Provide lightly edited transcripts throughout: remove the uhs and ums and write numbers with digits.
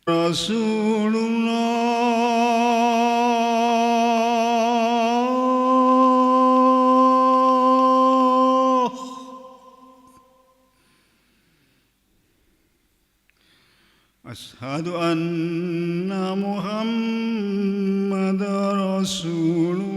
Rasulullah Asyhadu anna Muhammad Rasulullah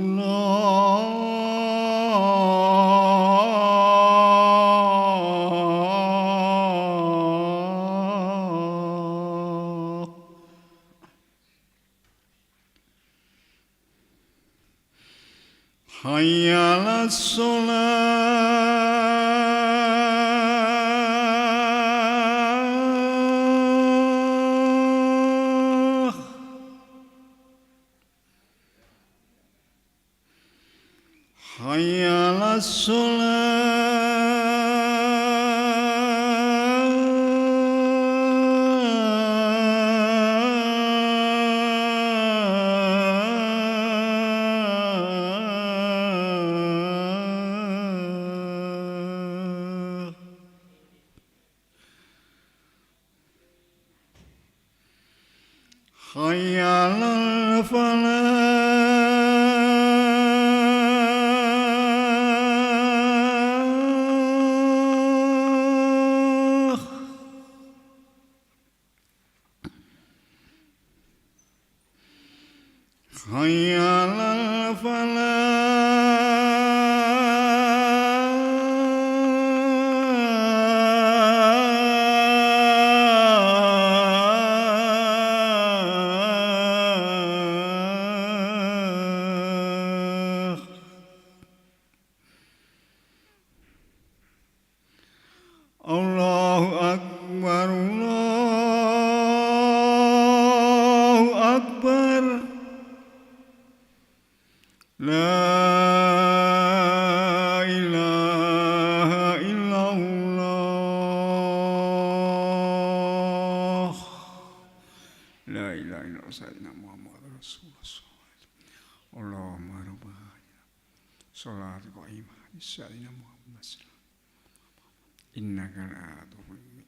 Hayya 'alas shalah Hayya 'alas shalah Hayya 'alal falah Hayya 'alal falah Allahu Akbar Allahu Akbar La ilaha illallah La ilaha illallah Sayyidina Muhammad Rasulullah Allahumma rabbana Salat qaimah Sayyidina Muhammad Innaka la tuhibbul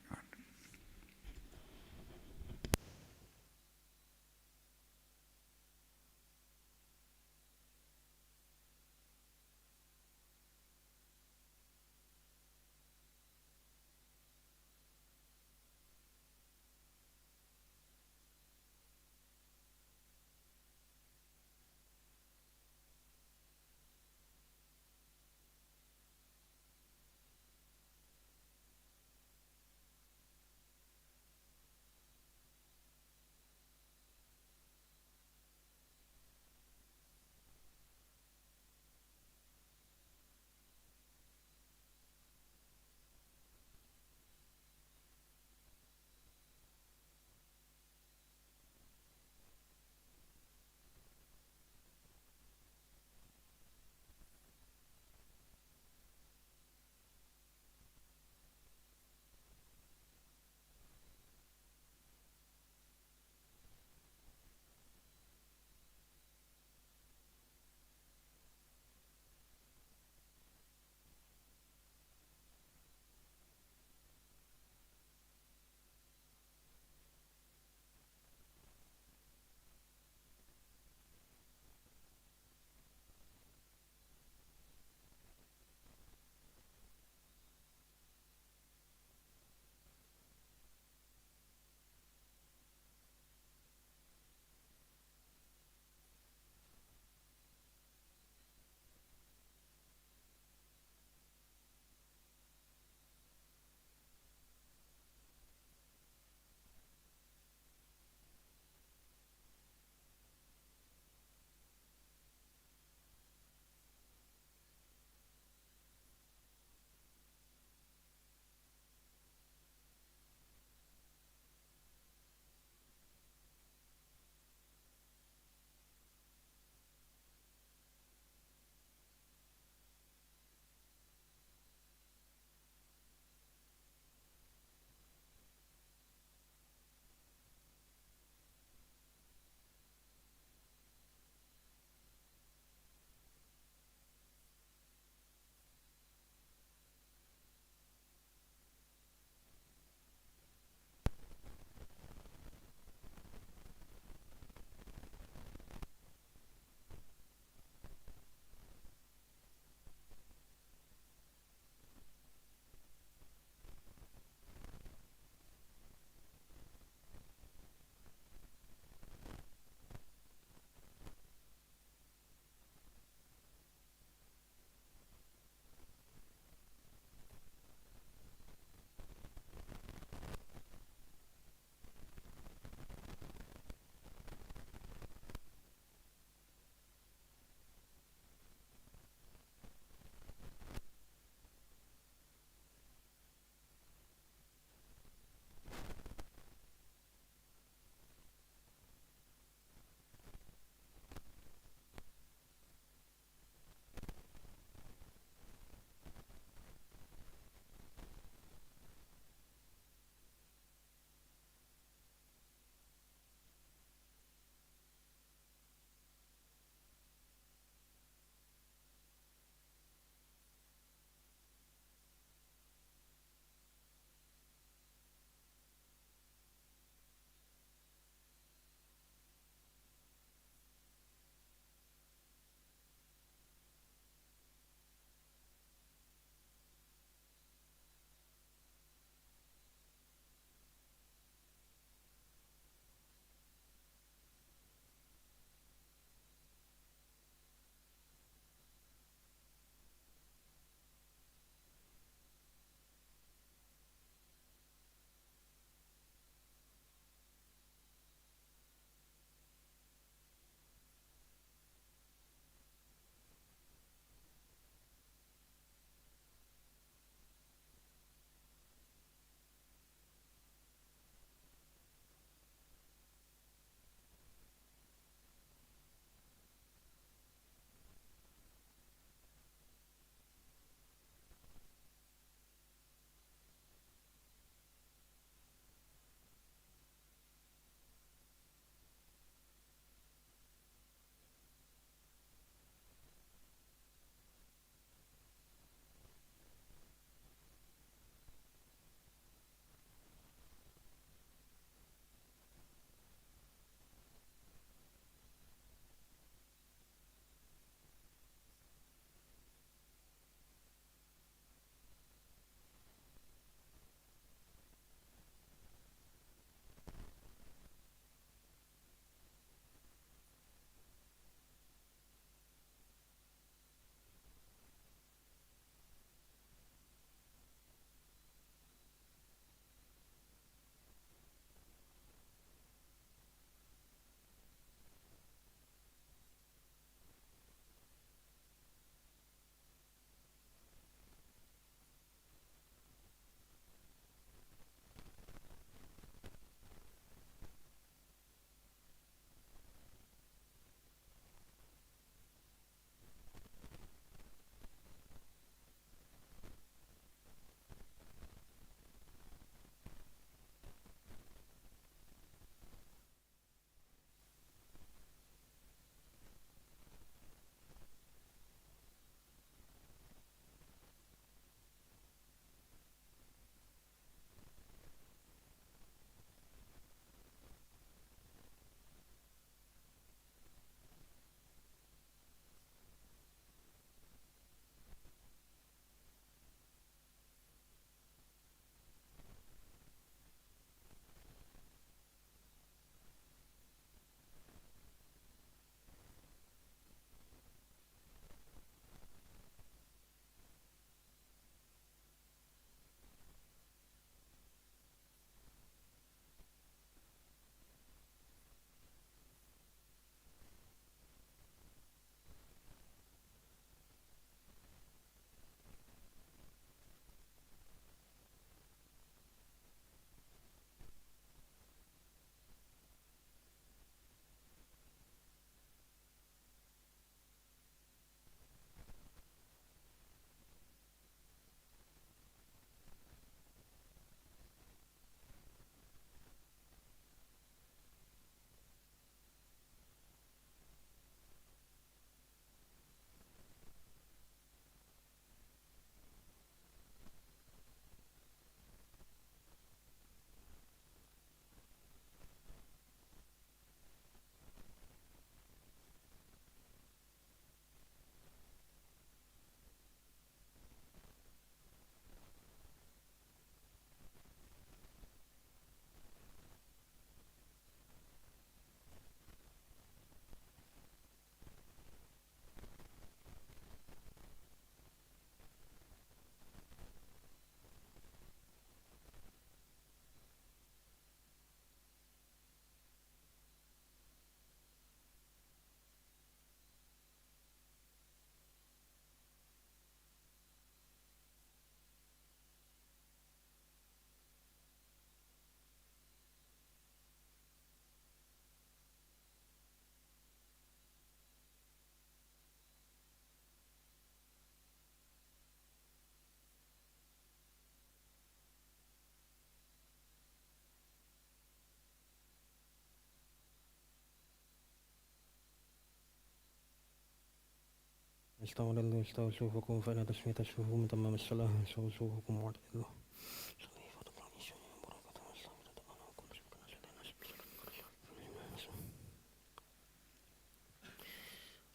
استولوا صفوفكم فإن تسمية الصفوف من تمام الصلاة صفوفكم واعتدلوا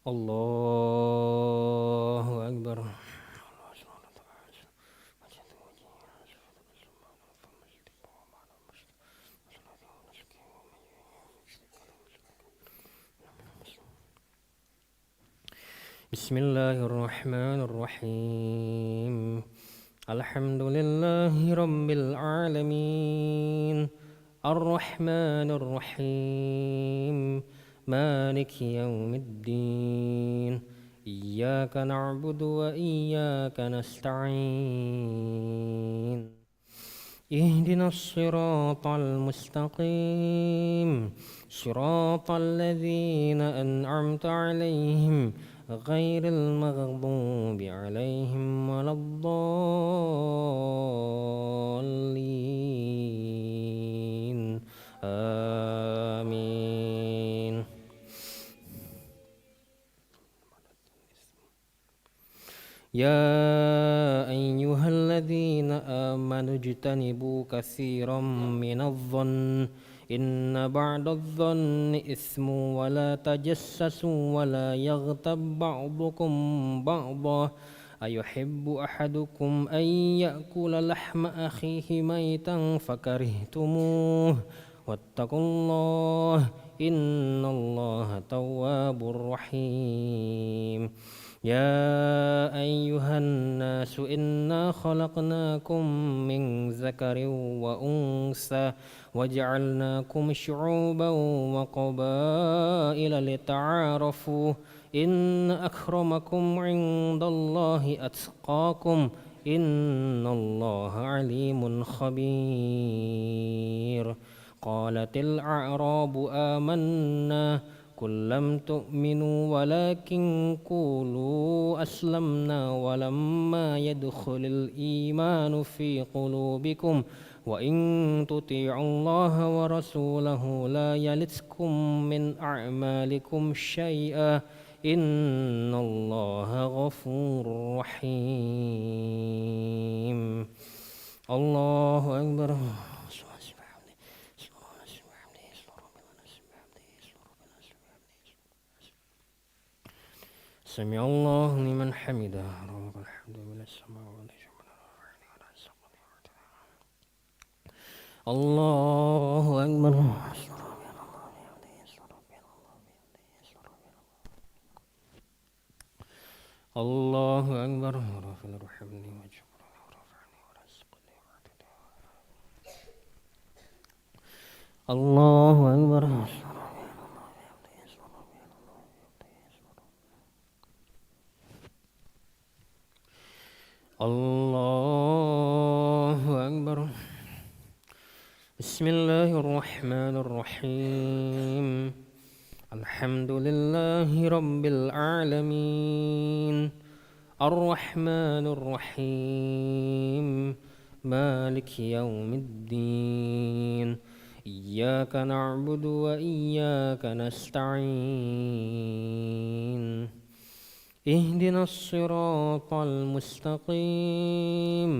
الله أكبر. بسم الله الرحمن الرحيم. الحمد لله رب العالمين الرحمن الرحيم مالك يوم الدين إياك نعبد وإياك نستعين اهدنا الصراط المستقيم صراط الذين أنعمت عليهم غير المغضوب عليهم ولا الضالين آمين. يا أيها الذين آمنوا اجتنبوا كثيرا من الظن إن بعد الظن إثم ولا تجسسوا ولا يغتب بعضكم بعضا أيحب أحدكم أن يأكل لحم أخيه ميتا فكرهتموه واتقوا الله إن الله تواب رحيم. يا أيها الناس إنا خلقناكم من ذكر وأنثى وجعلناكم شعوبا وقبائل لتعارفوا إن أكرمكم عند الله أتقاكم إن الله عليم خبير. قالت الأعراب آمنا قل لم تؤمنوا ولكن قولوا أسلمنا ولما يدخل الإيمان في قلوبكم وإن تطيعوا الله ورسوله لا يلتكم من أعمالكم شيئا إن الله غفور رحيم. الله أكبر. سمع الله لمن حمده رب الحمد من السماوات الله أكبر. الله أكبر. الله أكبر. الله أكبر. بسم الله الرحمن الرحيم الحمد لله رب العالمين الرحمن الرحيم مالك يوم الدين إياك نعبد وإياك نستعين اهدنا الصراط المستقيم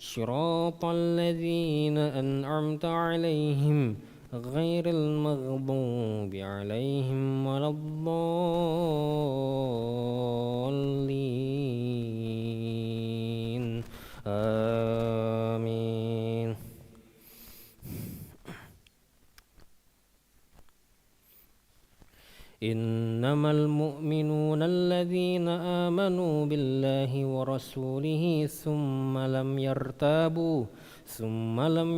صراط الذين أنعمت عليهم غير المغضوب عليهم ولا الضالين آمين. إنما المؤمنون الذين آمنوا بالله ورسوله ثم لم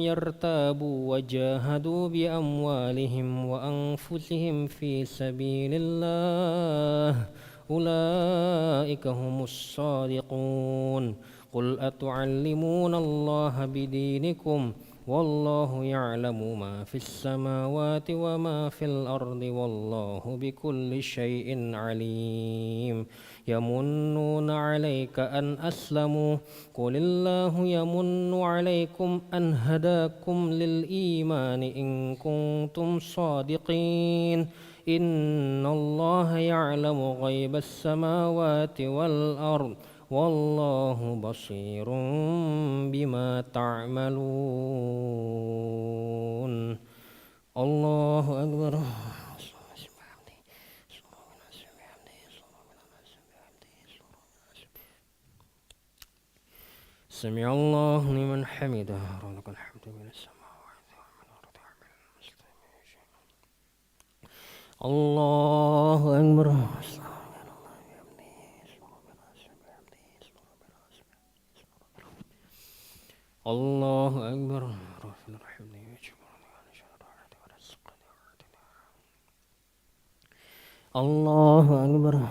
يرتابوا وجاهدوا بأموالهم وأنفسهم في سبيل الله أولئك هم الصادقون. قل أتعلمون الله بدينكم والله يعلم ما في السماوات وما في الأرض والله بكل شيء عليم يمنون عليك أن أسلموا قل الله يمن عليكم أن هداكم للإيمان إن كنتم صادقين إن الله يعلم غيب السماوات والأرض والله بصير بما تعملون الله أكبر سمع الله لمن حمده ولك الحمد من السماوات ومن الأرض الله أكبر الله أكبر الله أكبر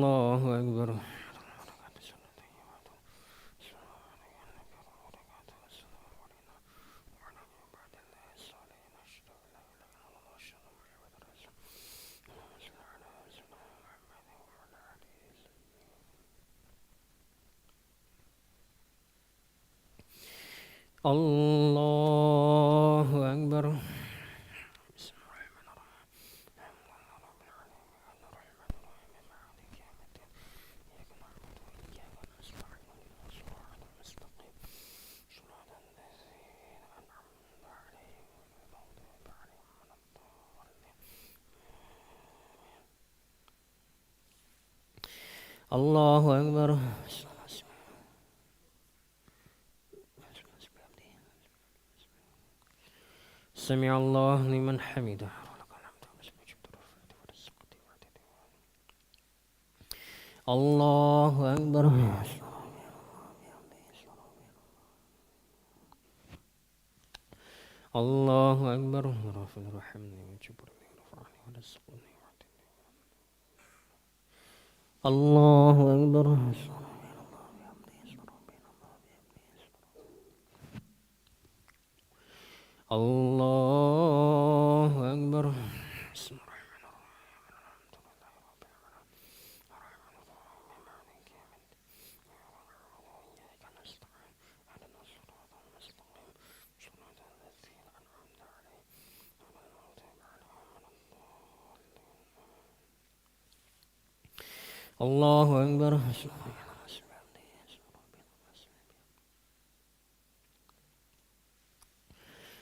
الله أكبر الله أكبر الله أكبر سمع الله لمن حمده الله أكبر الله أكبر رافع رحمني وجبرني ورفعني ورزقني الله أكبر الله أكبر بسم الله الله أكبر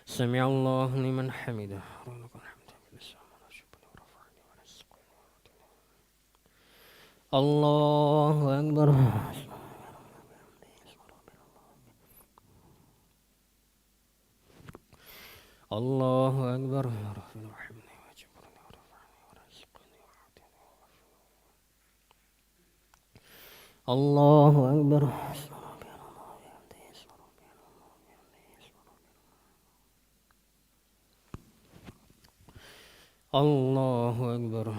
سمع الله لمن حمده الله أكبر الله أكبر الله أكبر الله أكبر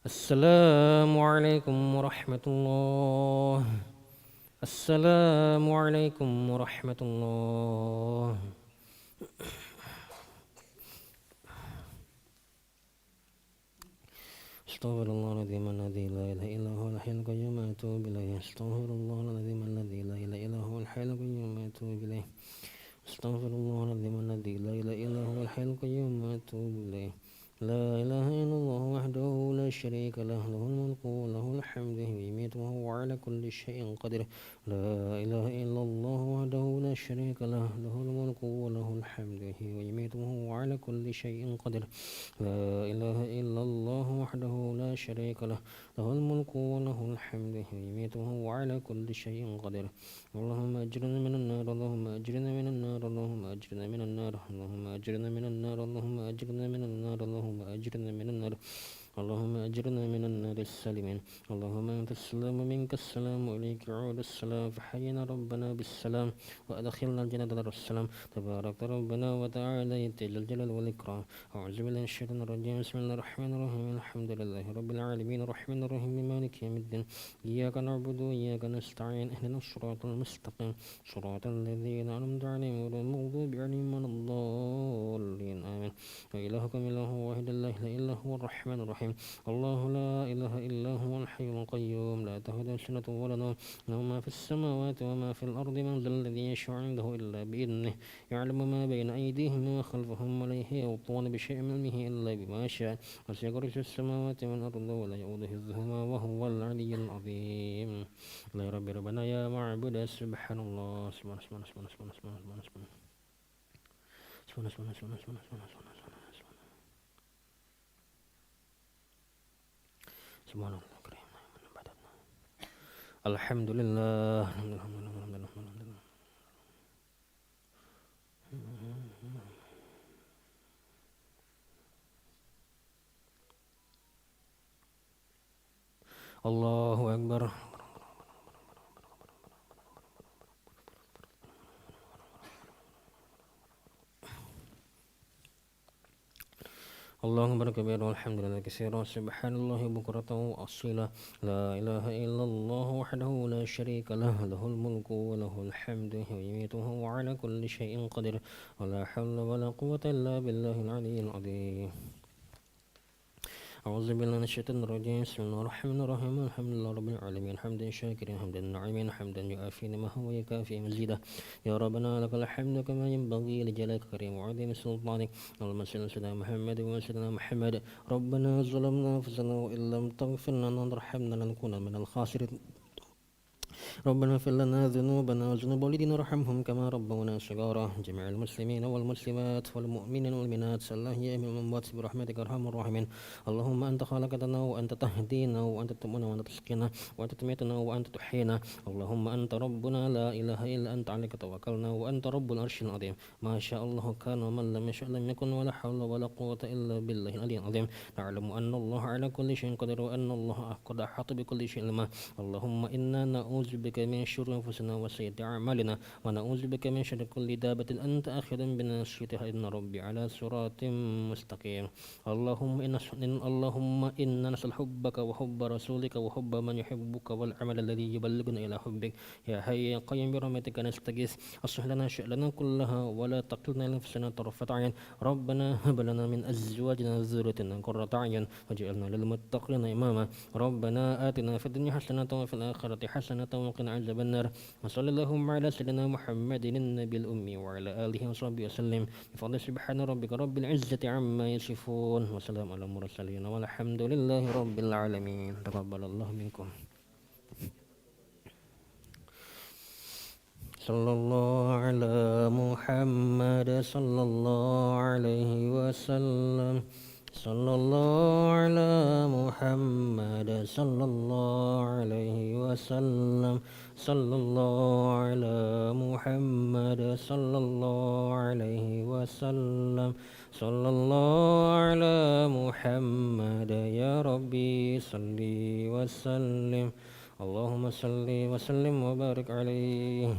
السلام عليكم ورحمة الله السلام عليكم ورحمة الله استغفر الله العظيم الذي لا إله إلا هو الحي القيوم وأتوب إليه استغفر الله العظيم الذي لا إله إلا هو الحي القيوم وأتوب إليه استغفر الله العظيم الذي لا إله إلا هو الحي القيوم وأتوب إليه لا إله إلا الله وحده لا شريك له له الملك وله الحمد يميت وهو على كل شيء قدير لا إله إلا الله وحده لا شريك له له الملك وله الحمد يميت وهو على كل شيء قدير لا إله إلا الله وحده لا شريك له له الملك وله الحمد يميت وهو على كل شيء قدير اللهم أجرنا من النار اللهم أجرنا من النار اللهم أجرنا من النار اللهم أجرنا من النار اللهم أجرنا من النار اللهم أجرنا من النار اللهم أجرنا من النار السالمين اللهم أنت السلام ومنك السلام وإليك يعود السلام فحينا ربنا بالسلام وأدخلنا الجنة دار السلام تبارك ربنا وتعالى يتجل الجلال والإكرام أعوذ بالله من الشيطان الرجيم بسم الله الرحمن الرحيم الحمد لله رب العالمين الرحمن الرحيم مالك يوم الدين إياك نعبد وإياك نستعين اهدنا الصراط المستقيم صراط الذين أنعمت عليهم غير المغضوب عليهم ولا الضالين آمين وإلهكم إله واحد لا إله إلا هو الرحمن الرحيم الله لا إله إلا هو الحي القيوم لا تأخذه سنة ولا نوم له ما في السماوات وما في الأرض من ذا الذي يشفع عنده إلا بإذنه يعلم ما بين أيديهم وما خلفهم ولا يحيطون بشيء من علمه إلا بما شاء وسع كرسيه السماوات والأرض ولا يؤوده حفظهما وهو العلي العظيم لا رب ربنا يا معبود سبحان الله سبحان سبحان سبحان سبحان سبحان سبحان سبحان سبحان سبحان سبحان سبحان سبحان سبحان الله الكريم الحمد لله الله أكبر الله أكبر كبيرا والحمد لله كثيرا سبحان الله بكرة وأصيلا لا إله إلا الله وحده لا شريك له له الملك وله الحمد يميت وهو على كل شيء قدير ولا حول ولا قوة إلا بالله العلي العظيم أعوذ بالله من الشيطان الرجيم بسم الله الرحمن الرحيم الحمد لله رب العالمين حمدا شاكرا حمدا نعيما حمدا يؤافي ما هو يكافي مزيدا يا ربنا لك الحمد كما ينبغي لجلالك الكريم وعظيم سلطانك اللهم صل على سيدنا محمد وعلى سيدنا محمد ربنا ظلمنا أنفسنا وإن لم تغفر لنا وترحمنا لنكون من الخاسرين ربنا اغفر لنا ذنوبنا وذنوب والدينا وارحمهم كما ربونا صغارا جميع المسلمين والمسلمات والمؤمنين والمؤمنات الله يا أمين الأموات برحمتك أرحم الراحمين اللهم أنت خلقتنا وأنت تهدينا وأنت تؤمنا وأنت تسقينا وأنت تميتنا وأنت تحيينا اللهم أنت ربنا لا إله إلا أنت عليك توكلنا وأنت رب العرش العظيم ما شاء الله كان ومن لم يشاء لم يكن ولا حول ولا قوة إلا بالله العلي العظيم نعلم أن الله على كل شيء قدير وأن الله قد أحاط بكل شيء علما اللهم إنا نعوذ بك من شر أنفسنا وسيئات أعمالنا ونعوذ بك من شر كل دابة أنت آخذ بناصيتها إن ربي على صراط مستقيم اللهم إنا نسأل حبك وحب رسولك وحب من يحبك والعمل الذي يبلغنا إلى حبك يا حي يا قيوم برحمتك نستغيث أصلح لنا شأننا كلها ولا تقتلنا لنفسنا طرفة عين ربنا هب لنا من أزواجنا وذريتنا قرة أعين واجعلنا للمتقين إماما ربنا آتنا في الدنيا حسنة وفي الآخرة حسنة وقنا عذاب النار وصلى اللهم على سيدنا محمد النبي الأمي وعلى آله وصحبه وسلم بفضل سبحان ربك رب العزة عما يصفون وسلام على المرسلين والحمد لله رب العالمين تقبل الله منكم صلى الله على محمد صلى الله عليه وسلم صلى الله على محمد صلى الله عليه وسلم صلى الله على محمد صلى الله عليه وسلم صلى الله على محمد يا ربي صل وسلم اللهم صل وسلم وبارك عليه